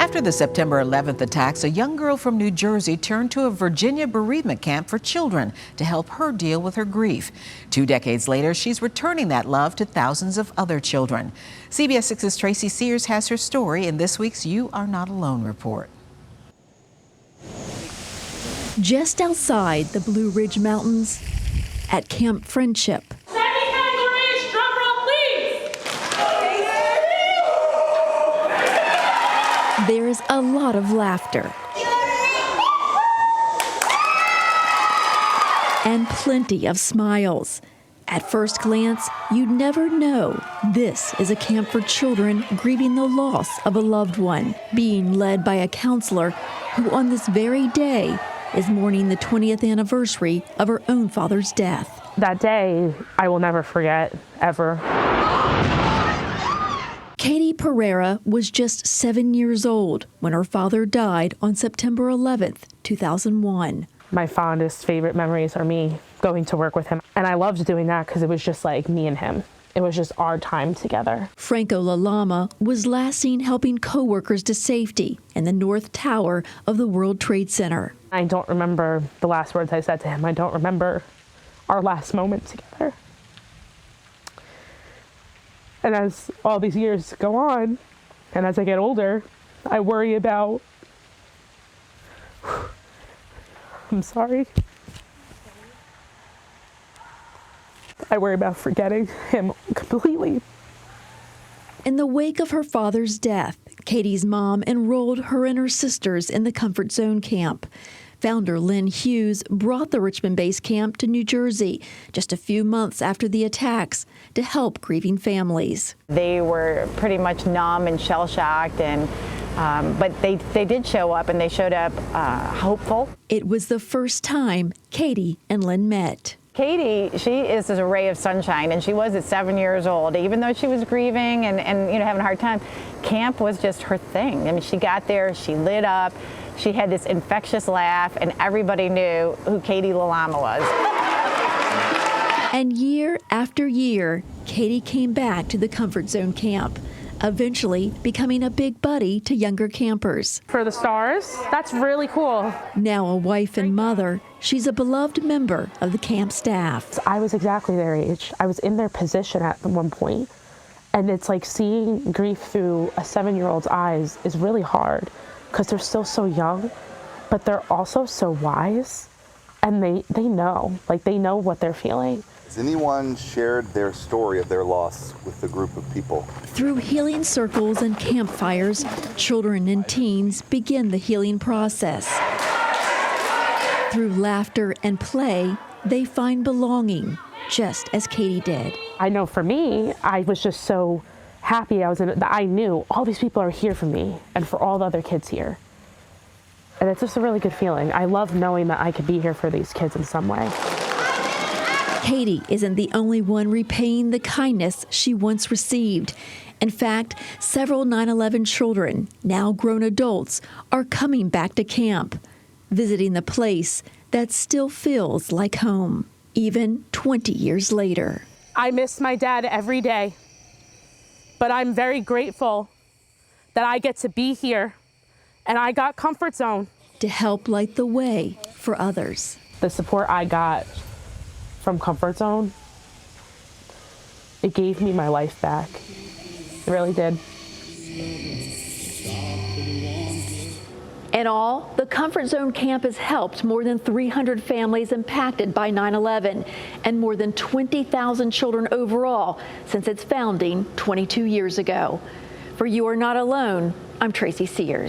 After the September 11th attacks, a young girl from New Jersey turned to a Virginia bereavement camp for children to help her deal with her grief. 2 decades later, she's returning that love to thousands of other children. CBS 6's Tracy Sears has her story in this week's You Are Not Alone report. Just outside the Blue Ridge Mountains at Camp Friendship. There's a lot of laughter and plenty of smiles. At first glance, you'd never know this is a camp for children grieving the loss of a loved one, being led by a counselor who on this very day is mourning the 20th anniversary of her own father's death. That day, I will never forget, ever. Katie Pereira was just 7 years old when her father died on September 11th, 2001. My fondest, favorite memories are me going to work with him. And I loved doing that because it was just like me and him. It was just our time together. Franco LaLama was last seen helping coworkers to safety in the North Tower of the World Trade Center. I don't remember the last words I said to him. I don't remember our last moment together. And as all these years go on, and as I get older, I worry about, I'm sorry. I worry about forgetting him completely. In the wake of her father's death, Katie's mom enrolled her and her sisters in the Comfort Zone camp. Founder Lynn Hughes brought the Richmond-based camp to New Jersey just a few months after the attacks to help grieving families. They were pretty much numb and shell-shocked, and but they did show up, and they showed up hopeful. It was the first time Katie and Lynn met. Katie, she is a ray of sunshine, and she was at 7 years old. Even though she was grieving and having a hard time, camp was just her thing. I mean, she got there, she lit up, she had this infectious laugh, and everybody knew who Katie LaLama was. And year after year, Katie came back to the Comfort Zone camp, eventually becoming a big buddy to younger campers. For the stars, that's really cool. Now a wife and mother, she's a beloved member of the camp staff. I was exactly their age. I was in their position at one point. And it's like seeing grief through a 7-year-old's eyes is really hard because they're still so young, but they're also so wise. And they know what they're feeling. Has anyone shared their story of their loss with the group of people? Through healing circles and campfires, children and teens begin the healing process. Through laughter and play, they find belonging, just as Katie did. I know for me, I was just so happy I knew all these people are here for me and for all the other kids here. And it's just a really good feeling. I love knowing that I could be here for these kids in some way. Katie isn't the only one repaying the kindness she once received. In fact, several 9/11 children, now grown adults, are coming back to camp, visiting the place that still feels like home, even 20 years later. I miss my dad every day, but I'm very grateful that I get to be here and I got Comfort Zone to help light the way for others. The support I got from Comfort Zone, it gave me my life back. It really did. In all, the Comfort Zone camp has helped more than 300 families impacted by 9/11 and more than 20,000 children overall since its founding 22 years ago. For You Are Not Alone, I'm Tracy Sears.